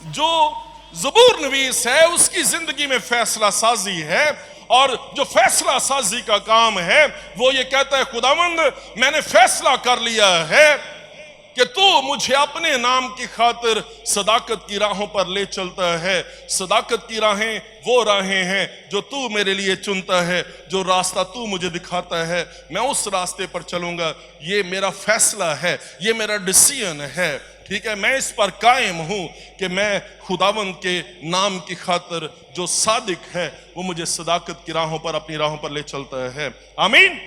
जो ज़बूर नवीस है उसकी जिंदगी में फैसला साजी है, और जो फैसला साजी का काम है वो ये कहता है, खुदावंद मैंने फैसला कर लिया है कि तू मुझे अपने नाम की खातिर सदाकत की राहों पर ले चलता है। सदाकत की राहें वो राहें हैं जो तू मेरे लिए चुनता है, जो रास्ता तू मुझे दिखाता है मैं उस रास्ते पर चलूंगा। ये मेरा फैसला है, ये मेरा डिसीजन है, ठीक है। मैं इस पर कायम हूं कि मैं खुदावंद के नाम की खातिर जो सादिक है वो मुझे सदाकत की राहों पर, अपनी राहों पर ले चलता है। आमीन।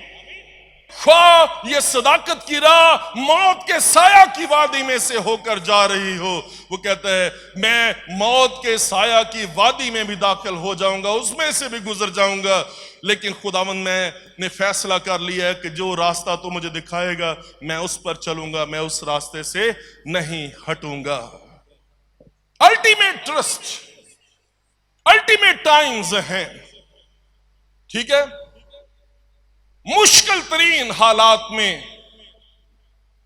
ख्वाह ये सदाकत की राह मौत के साया की वादी में से होकर जा रही हो, वो कहता है मैं मौत के साया की वादी में भी दाखिल हो जाऊंगा, उसमें से भी गुजर जाऊंगा, लेकिन खुदावंद मैंने फैसला कर लिया है कि जो रास्ता तो मुझे दिखाएगा मैं उस पर चलूंगा, मैं उस रास्ते से नहीं हटूंगा। अल्टीमेट ट्रस्ट, अल्टीमेट टाइम्स हैं, ठीक है। मुश्किल तरीन हालात में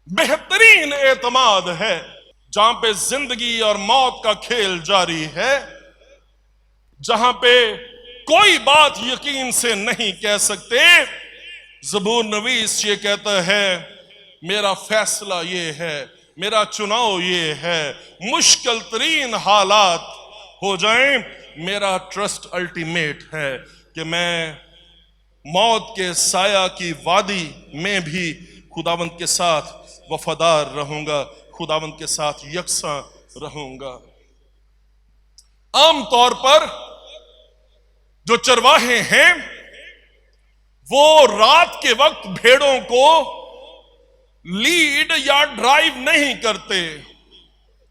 बेहतरीन एतमाद है, जहां पे जिंदगी और मौत का खेल जारी है, जहां पे कोई बात यकीन से नहीं कह सकते। ज़बूर नवीस ये कहता है मेरा फैसला ये है, मेरा चुनाव ये है, मुश्किल तरीन हालात हो जाएं, मेरा ट्रस्ट अल्टीमेट है कि मैं मौत के साया की वादी में भी खुदावंद के साथ वफादार रहूंगा, खुदावंद के साथ यकसा रहूंगा। आमतौर पर जो चरवाहे हैं वो रात के वक्त भेड़ों को लीड या ड्राइव नहीं करते।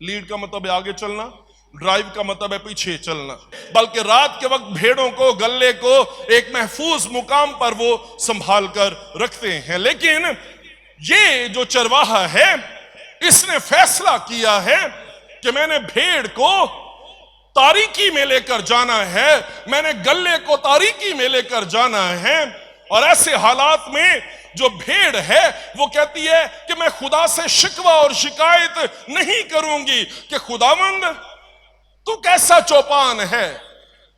लीड का मतलब है आगे चलना, ड्राइव का मतलब है पीछे चलना, बल्कि रात के वक्त भेड़ों को, गल्ले को एक महफूज मुकाम पर वो संभाल कर रखते हैं। लेकिन ये जो चरवाहा है इसने फैसला किया है कि मैंने भेड़ को तारीकी में लेकर जाना है, मैंने गल्ले को तारीकी में लेकर जाना है। और ऐसे हालात में जो भेड़ है वो कहती है कि मैं खुदा से शिकवा और शिकायत नहीं करूंगी कि खुदावंद तू कैसा चौपान है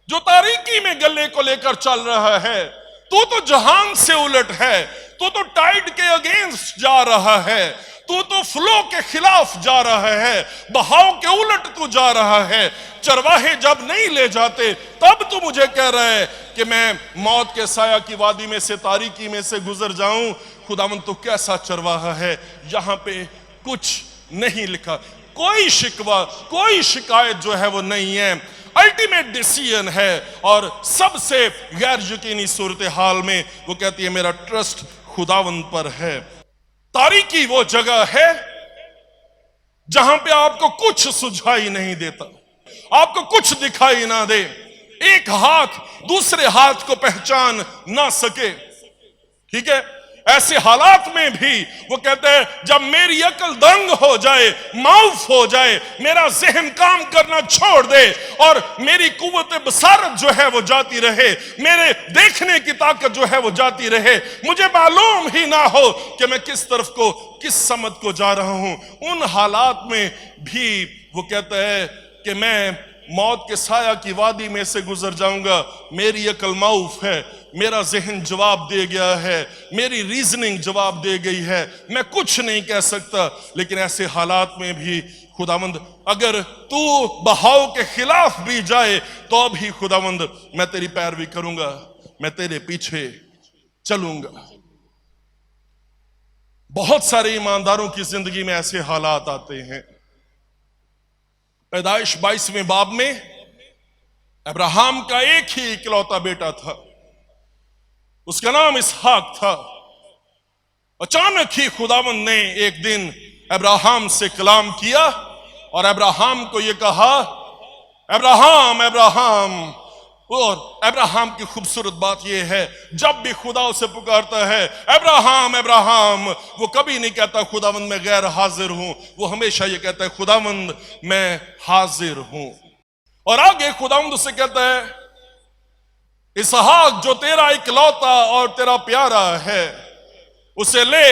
जो तारीकी में गले को लेकर चल रहा है, तू तो जहान से उलट है, तू तो टाइड के अगेंस्ट जा रहा है, तू तो फ्लो के खिलाफ जा रहा है, बहाव के उलट तू जा रहा है। चरवाहे जब नहीं ले जाते तब तू मुझे कह रहा है कि मैं मौत के साया की वादी में से, तारीकी में से गुजर जाऊं। खुदावंद तू कैसा चरवाहा है। यहां पे कुछ नहीं लिखा, कोई शिकवा, कोई शिकायत जो है वो नहीं है, अल्टीमेट डिसीजन है। और सबसे गैर यकीनी सूरत हाल में वो कहती है मेरा ट्रस्ट खुदावंद पर है। तारीकी वो जगह है जहां पे आपको कुछ सुझाई नहीं देता, आपको कुछ दिखाई ना दे, एक हाथ दूसरे हाथ को पहचान ना सके, ठीक है। ऐसे हालात में भी वो कहते हैं जब मेरी अकल दंग हो जाए, माउफ हो जाए, मेरा जहन काम करना छोड़ दे और मेरी कुव्वत बसारत जो है वो जाती रहे, मेरे देखने की ताकत जो है वो जाती रहे, मुझे मालूम ही ना हो कि मैं किस तरफ को, किस समत को जा रहा हूं, उन हालात में भी वो कहता है कि मैं मौत के साया की वादी में से गुजर जाऊंगा। मेरी अकल माउफ है, मेरा जहन जवाब दे गया है, मेरी रीजनिंग जवाब दे गई है, मैं कुछ नहीं कह सकता। लेकिन ऐसे हालात में भी खुदावंद अगर तू बहाव के खिलाफ भी जाए तो भी खुदावंद मैं तेरी पैरवी करूंगा, मैं तेरे पीछे चलूंगा। बहुत सारे ईमानदारों की जिंदगी में ऐसे हालात आते हैं। पैदाइश 22वें बाब में अब्राहम का एक ही इकलौता बेटा था, उसका नाम इसहाक था। अचानक ही खुदावंद ने एक दिन अब्राहम से कलाम किया और अब्राहम को यह कहा, अब्राहम अब्राहम। और अब्राहम की खूबसूरत बात यह है जब भी खुदा उसे पुकारता है अब्राहम अब्राहम, वो कभी नहीं कहता खुदावंद मैं गैर हाजिर हूं, वो हमेशा ये कहता है खुदावंद मैं हाजिर हूं। और आगे खुदावंद उसे कहता है इसहाक जो तेरा इकलौता और तेरा प्यारा है उसे ले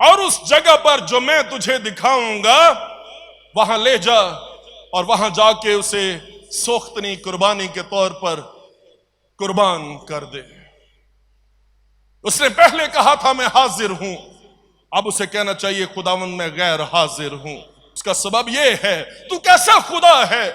और उस जगह पर जो मैं तुझे दिखाऊंगा वहां ले जा और वहां जाके उसे सोख्तनी कुर्बानी के तौर पर कुर्बान कर दे। उसने पहले कहा था मैं हाजिर हूं, अब उसे कहना चाहिए खुदावंद मैं गैर हाजिर हूं। उसका सबब यह है, तू कैसा खुदा है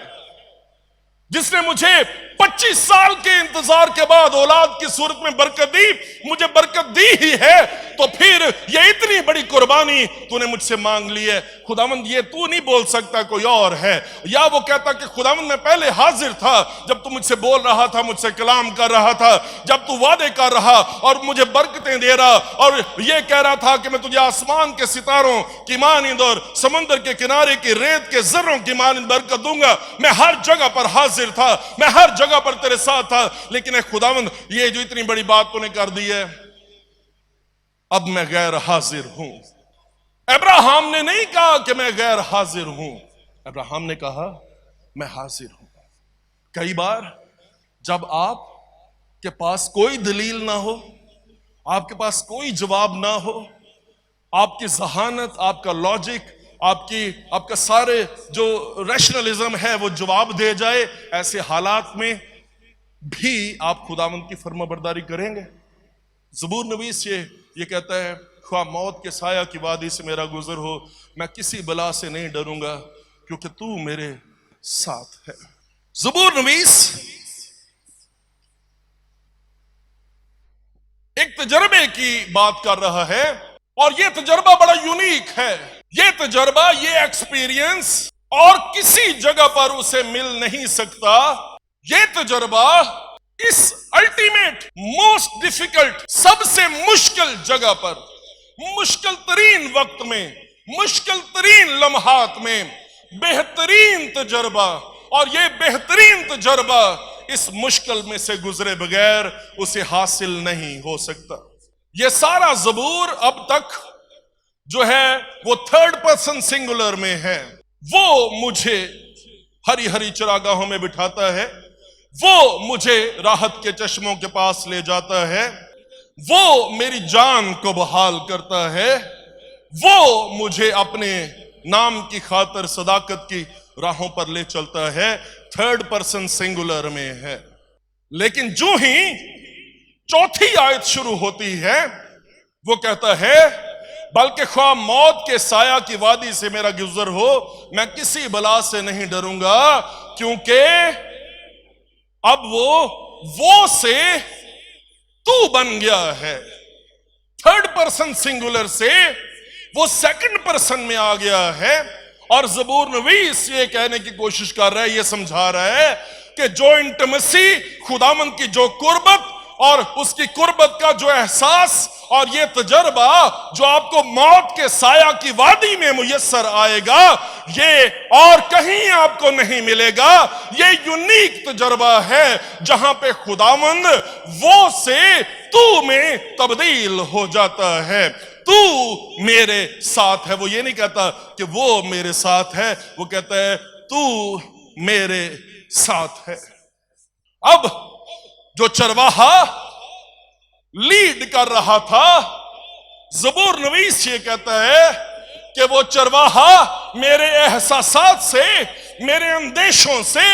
जिसने मुझे 25 साल के इंतजार के बाद औलाद की सूरत में बरकत दी, मुझे बरकत दी ही है, तो फिर ये इतनी बड़ी कुर्बानी तूने मुझसे मांग ली है। खुदावंद ये तू नहीं बोल सकता, कोई और है। या वो कहता कि खुदावंद मैं पहले हाजिर था, जब तू मुझसे बोल रहा था, मुझसे कलाम कर रहा था, जब तू वादे कर रहा और मुझे बरकतें दे रहा और ये कह रहा था कि मैं तुझे आसमान के सितारों की मानिंद और समुद्र के किनारे की रेत के जर्रों की मानिंद बरकत दूंगा। मैं हर जगह पर हाजिर था, मैं हर जगह पर तेरे साथ था, लेकिन खुदावंद ये जो इतनी बड़ी बात तूने कर दी है, अब मैं गैर हाजिर हूं। अब्राहम ने नहीं कहा कि मैं गैर हाजिर हूं, अब्राहम ने कहा मैं हाजिर हूं। कई बार जब आप के पास कोई दलील ना हो, आपके पास कोई जवाब ना हो, आपकी जहानत, आपका लॉजिक, आपका सारे जो रैशनलिज्म है वो जवाब दे जाए, ऐसे हालात में भी आप खुदावंद की फर्माबरदारी करेंगे। ज़बूर नवीस ये कहता है, ख्वाह मौत के साया की वादी से मेरा गुजर हो, मैं किसी बला से नहीं डरूंगा क्योंकि तू मेरे साथ है। ज़बूर नवीस एक तजर्बे की बात कर रहा है और यह तजर्बा बड़ा यूनिक है। यह तजर्बा, ये एक्सपीरियंस और किसी जगह पर उसे मिल नहीं सकता। यह तजर्बा इस अल्टीमेट मोस्ट डिफिकल्ट, सबसे मुश्किल जगह पर, मुश्किल तरीन वक्त में, मुश्किल तरीन लम्हात में बेहतरीन तजर्बा, और यह बेहतरीन तजर्बा इस मुश्किल में से गुजरे बगैर उसे हासिल नहीं हो सकता। यह सारा ज़बूर अब तक जो है वो थर्ड पर्सन सिंगुलर में है। वो मुझे हरी हरी चरागाहों में बिठाता है, वो मुझे राहत के चश्मों के पास ले जाता है, वो मेरी जान को बहाल करता है, वो मुझे अपने नाम की खातिर सदाकत की राहों पर ले चलता है। थर्ड पर्सन सिंगुलर में है। लेकिन जो ही चौथी आयत शुरू होती है वो कहता है, बल्कि ख्वाह मौत के साया की वादी से मेरा गुजर हो, मैं किसी बला से नहीं डरूंगा क्योंकि अब वो से तू बन गया है। थर्ड पर्सन सिंगुलर से वो सेकंड पर्सन में आ गया है। और ज़बूर नवीस ये कहने की कोशिश कर रहा है, ये समझा रहा है कि जो इंटिमेसी, खुदावंद की जो कुर्बत और उसकी कुर्बत का जो एहसास और ये तजर्बा जो आपको मौत के साया की वादी में मुयस्सर आएगा, ये और कहीं आपको नहीं मिलेगा। ये यूनिक तजर्बा है जहां पे खुदावंद वो से तू में तब्दील हो जाता है। तू मेरे साथ है। वो ये नहीं कहता कि वो मेरे साथ है, वो कहता है तू मेरे साथ है। अब जो चरवाहा लीड कर रहा था, ज़बूर नवीस ये कहता है कि वो चरवाहा मेरे एहसासात से, मेरे अंदेशों से,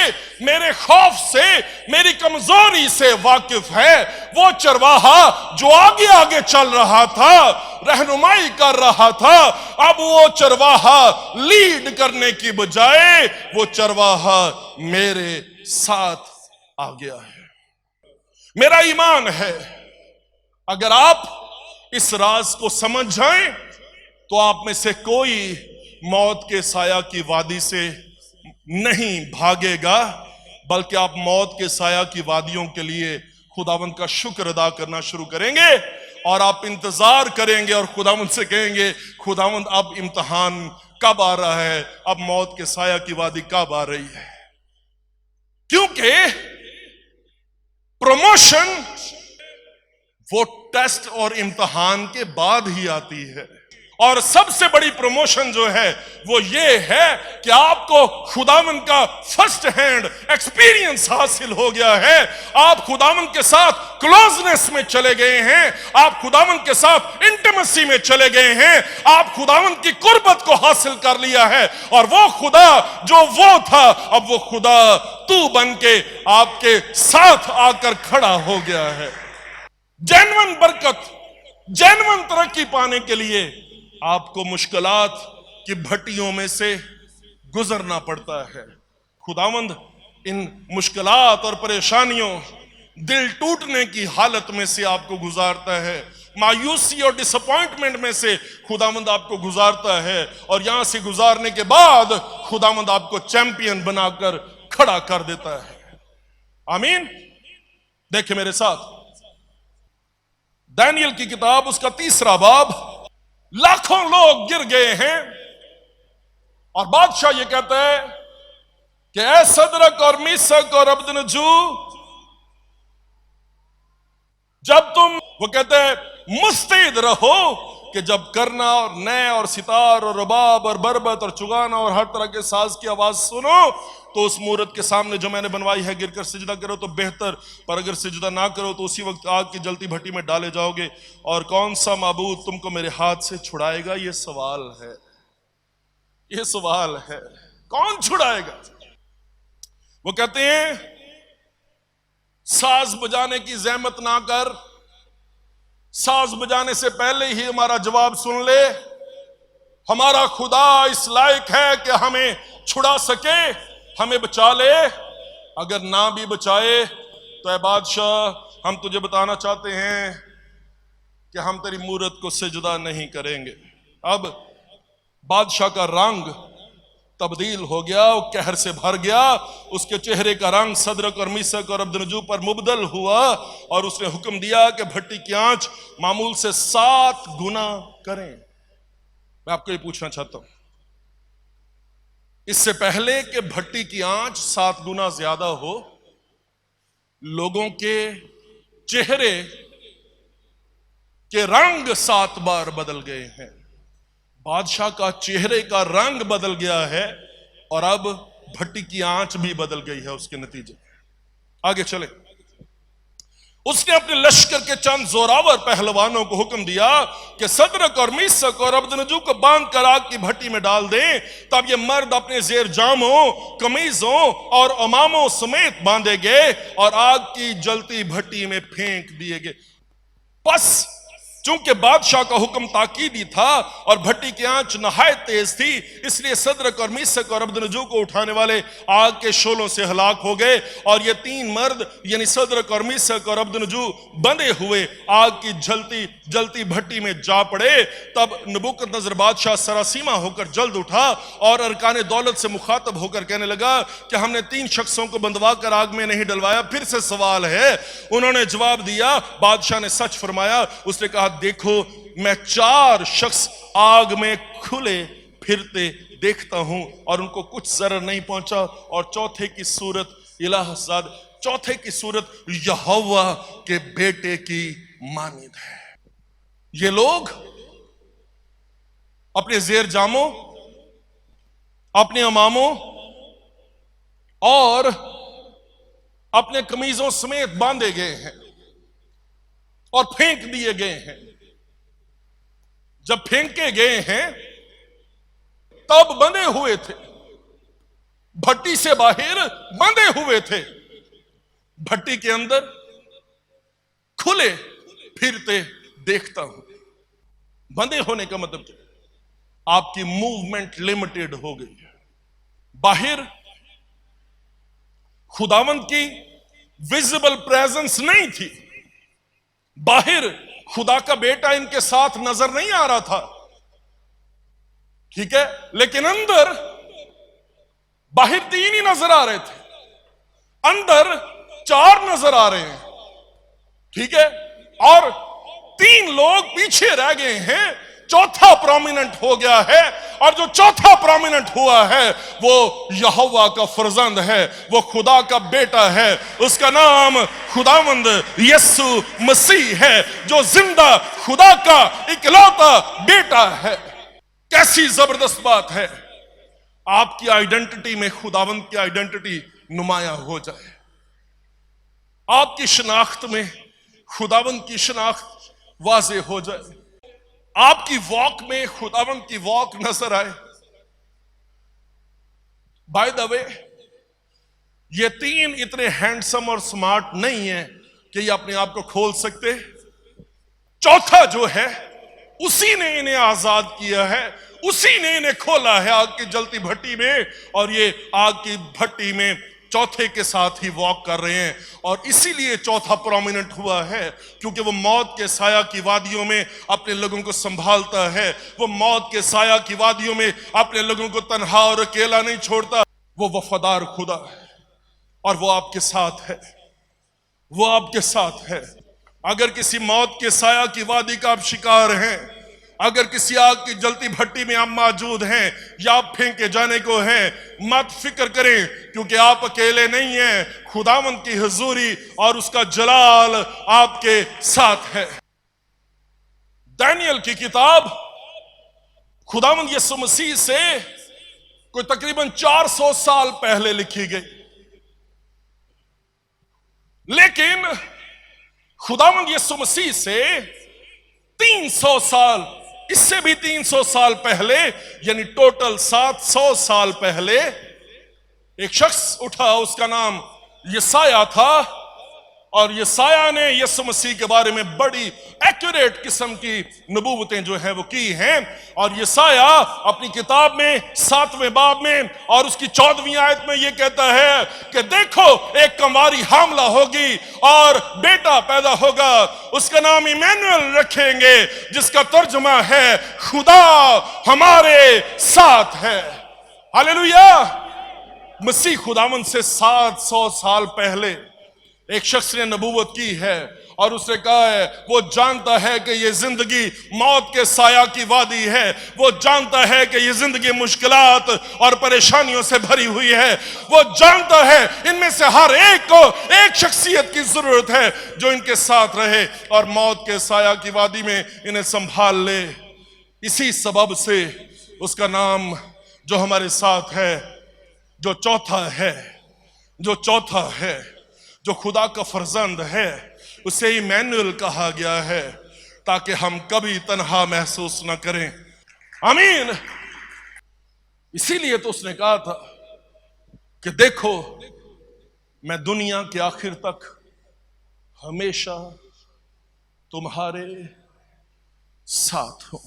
मेरे खौफ से, मेरी कमजोरी से वाकिफ है। वो चरवाहा जो आगे आगे चल रहा था, रहनुमाई कर रहा था, अब वो चरवाहा लीड करने की बजाय वो चरवाहा मेरे साथ आ गया है। मेरा ईमान है अगर आप इस राज को समझ जाएं तो आप में से कोई मौत के साया की वादी से नहीं भागेगा, बल्कि आप मौत के साया की वादियों के लिए खुदावंद का शुक्र अदा करना शुरू करेंगे और आप इंतजार करेंगे और खुदावंद से कहेंगे, खुदावंद अब इम्तिहान कब आ रहा है, अब मौत के साया की वादी कब आ रही है। क्योंकि प्रमोशन वो टेस्ट और इम्तिहान के बाद ही आती है। और सबसे बड़ी प्रमोशन जो है वो ये है कि आपको खुदावंद का फर्स्ट हैंड एक्सपीरियंस हासिल हो गया है। आप खुदावंद के साथ क्लोजनेस में चले गए हैं, आप खुदावंद के साथ इंटीमेसी में चले गए हैं, आप खुदावंद की कुर्बत को हासिल कर लिया है। और वो खुदा जो वो था, अब वो खुदा तू बन के आपके साथ आकर खड़ा हो गया है। जेन्युइन बरकत, जेन्युइन तरक्की पाने के लिए आपको मुश्किलात की भट्टियों में से गुजरना पड़ता है। खुदावंद इन मुश्किलात और परेशानियों, दिल टूटने की हालत में से आपको गुजारता है, मायूसी और डिसअपॉइंटमेंट में से खुदावंद आपको गुजारता है, और यहां से गुजारने के बाद खुदावंद आपको चैंपियन बनाकर खड़ा कर देता है। आमीन। देखिए मेरे साथ दानियल की किताब, उसका 3रा बाब। लाखों लोग गिर गए हैं और बादशाह ये कहता है कि ऐ सदरक और मीसक और अबदनजू, जब तुम, वो कहते हैं मुस्तैद रहो कि जब करना और नए और सितार और रबाब और बरबत और चुगाना और हर तरह के साज की आवाज सुनो, तो उस मूरत के सामने जो मैंने बनवाई है गिरकर सिजदा करो तो बेहतर, पर अगर सिजदा ना करो तो उसी वक्त आग की जलती भट्टी में डाले जाओगे। और कौन सा माबूद तुमको मेरे हाथ से छुड़ाएगा? ये सवाल है, ये सवाल है, कौन छुड़ाएगा? वो कहते हैं साज बजाने की जहमत ना कर, साज बजाने से पहले ही हमारा जवाब सुन ले। हमारा खुदा इस लायक है कि हमें छुड़ा सके, हमें बचा ले। अगर ना भी बचाए तो ऐ बादशाह, हम तुझे बताना चाहते हैं कि हम तेरी मूरत को सिजदा नहीं करेंगे। अब बादशाह का रंग तब्दील हो गया, वो कहर से भर गया, उसके चेहरे का रंग सदरक और मीसक और अबदनजू पर मुबदल हुआ, और उसने हुक्म दिया कि भट्टी की आंच मामूल से 7 गुना करें। मैं आपको ये पूछना चाहता हूं, इससे पहले कि भट्टी की आंच 7 गुना ज्यादा हो, लोगों के चेहरे के रंग 7 बार बदल गए हैं। बादशाह का चेहरे का रंग बदल गया है और अब भट्टी की आंच भी बदल गई है। उसके नतीजे आगे चले, उसने अपने लश्कर के चंद जोरावर पहलवानों को हुक्म दिया कि सदरक और मीसक और अबदनजू को बांध कर आग की भट्टी में डाल दें। तब ये मर्द अपने जेर जामों, कमीजों और अमामों समेत बांधे गए और आग की जलती भट्टी में फेंक दिए गए। बस चूंकि बादशाह का हुक्म ताकीदी था और भट्टी की आंच नहायत तेज थी, इसलिए सदरक और मीसक और अबदनजू को उठाने वाले आग के शोलों से हलाक हो गए। और ये 3 मर्द यानी सदरक और मीसक और अबदनजू बंधे हुए आग की जलती जलती भट्टी में जा पड़े। तब नबूकदनेस्सर बादशाह सरासीमा होकर जल्द उठा और अरकान दौलत से मुखातब होकर कहने लगा कि हमने 3 शख्सों को बंधवा कर आग में नहीं डलवाया, फिर से सवाल है। उन्होंने जवाब दिया, बादशाह ने सच फरमाया। उसने कहा, देखो मैं 4 शख्स आग में खुले फिरते देखता हूं और उनको कुछ जरर नहीं पहुंचा, और चौथे की सूरत इलाहज़ाद, चौथे की सूरत यहोवा के बेटे की मानिद है। ये लोग अपने जेर जामों, अपने अमामों और अपने कमीजों समेत बांधे गए हैं और फेंक दिए गए हैं। जब फेंके गए हैं तब बंधे हुए थे, भट्टी से बाहर बंधे हुए थे, भट्टी के अंदर खुले फिरते देखता हूं। बंधे होने का मतलब क्या? आपकी मूवमेंट लिमिटेड हो गई है। बाहर खुदावंद की विजिबल प्रेजेंस नहीं थी, बाहर खुदा का बेटा इनके साथ नजर नहीं आ रहा था, ठीक है, लेकिन अंदर बाहर 3 ही नजर आ रहे थे, अंदर 4 नजर आ रहे हैं, ठीक है, और 3 लोग पीछे रह गए हैं, चौथा प्रोमिनेंट हो गया है। और जो चौथा प्रोमिनेंट हुआ है वो यहोवा का फर्जंद है, वो खुदा का बेटा है। उसका नाम खुदावंद यीशु मसीह है, जो जिंदा खुदा का इकलौता बेटा है। कैसी जबरदस्त बात है, आपकी आइडेंटिटी में खुदावंद की आइडेंटिटी नुमाया हो जाए, आपकी शनाख्त में खुदावंद की शनाख्त वाज़े हो जाए, आपकी वॉक में खुदावंद की वॉक नजर आए। बाय द वे, ये तीन इतने हैंडसम और स्मार्ट नहीं है कि ये अपने आप को खोल सकते। चौथा जो है, उसी ने इन्हें आजाद किया है, उसी ने इन्हें खोला है आग की जलती भट्टी में, और ये आग की भट्टी में चौथे के साथ ही वॉक कर रहे हैं। और इसीलिए चौथा प्रोमिनेंट हुआ है क्योंकि वो मौत के साया की वादियों में अपने लोगों को संभालता है, वो मौत के साया की वादियों में अपने लोगों को तन्हा और अकेला नहीं छोड़ता। वो वफादार खुदा है और वो आपके साथ है, वो आपके साथ है। अगर किसी मौत के साया की वादी का आप शिकार हैं, अगर किसी आग की जलती भट्टी में आप मौजूद हैं या आप फेंके जाने को हैं, मत फिक्र करें क्योंकि आप अकेले नहीं हैं। खुदावंद की हुजूरी और उसका जलाल आपके साथ है। दानियल की किताब खुदावंद यीशु मसीह से कोई तकरीबन 400 साल पहले लिखी गई, लेकिन खुदावंद यीशु मसीह से 300 साल, इससे भी 300 साल पहले, यानी टोटल 700 साल पहले एक शख्स उठा, उसका नाम यसाया था। और यसाया ने यीशु मसीह के बारे में बड़ी एक्यूरेट किस्म की नबूवतें जो है वो की हैं। और यसाया अपनी किताब में 7वें बाब में और उसकी 14वीं आयत में ये कहता है कि देखो, एक कंवारी हामला होगी और बेटा पैदा होगा, उसका नाम इमैनुअल रखेंगे, जिसका तर्जुमा है खुदा हमारे साथ है। हालेलुया। मसीह खुदावंद से 700 साल पहले एक शख्स ने नबूवत की है और उसने कहा है वो जानता है कि ये जिंदगी मौत के साया की वादी है, वो जानता है कि ये जिंदगी मुश्किलात और परेशानियों से भरी हुई है, वो जानता है इनमें से हर एक को एक शख्सियत की जरूरत है जो इनके साथ रहे और मौत के साया की वादी में इन्हें संभाल ले। इसी सबब से उसका नाम जो हमारे साथ है, जो चौथा है, जो खुदा का फर्जंद है, उसे इमैनुअल कहा गया है ताकि हम कभी तन्हा महसूस न करें। आमीन। इसीलिए तो उसने कहा था कि देखो, मैं दुनिया के आखिर तक हमेशा तुम्हारे साथ हूं।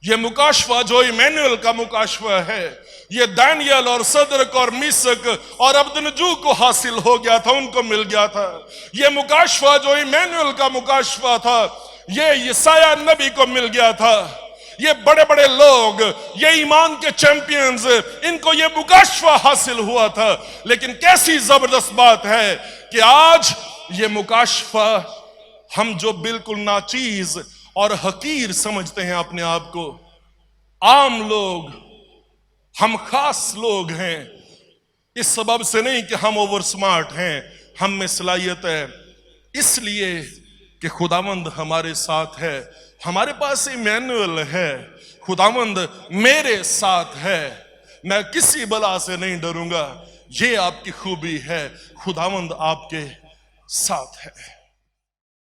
ये मुकाशवा जो इमैनुअल का मुकाशवा है, ये दानियल और सदरक और मिसक और अब्दनजू को हासिल हो गया था, उनको मिल गया था। ये मुकाशवा जो इमैनुअल का मुकाशवा था, ये यसाया नबी को मिल गया था। ये बड़े बड़े लोग, ये ईमान के चैंपियंस, इनको ये मुकाशवा हासिल हुआ था। लेकिन कैसी जबरदस्त बात है कि आज ये मुकाशवा हम जो बिल्कुल नाचीज और हकीर समझते हैं अपने आप को, आम लोग, हम खास लोग हैं, इस सबब से नहीं कि हम ओवर स्मार्ट हैं, हम में सलाहियत है, इसलिए कि खुदावंद हमारे साथ है। हमारे पास इमैनुअल है, खुदावंद मेरे साथ है, मैं किसी बला से नहीं डरूंगा। ये आपकी खूबी है, खुदावंद आपके साथ है।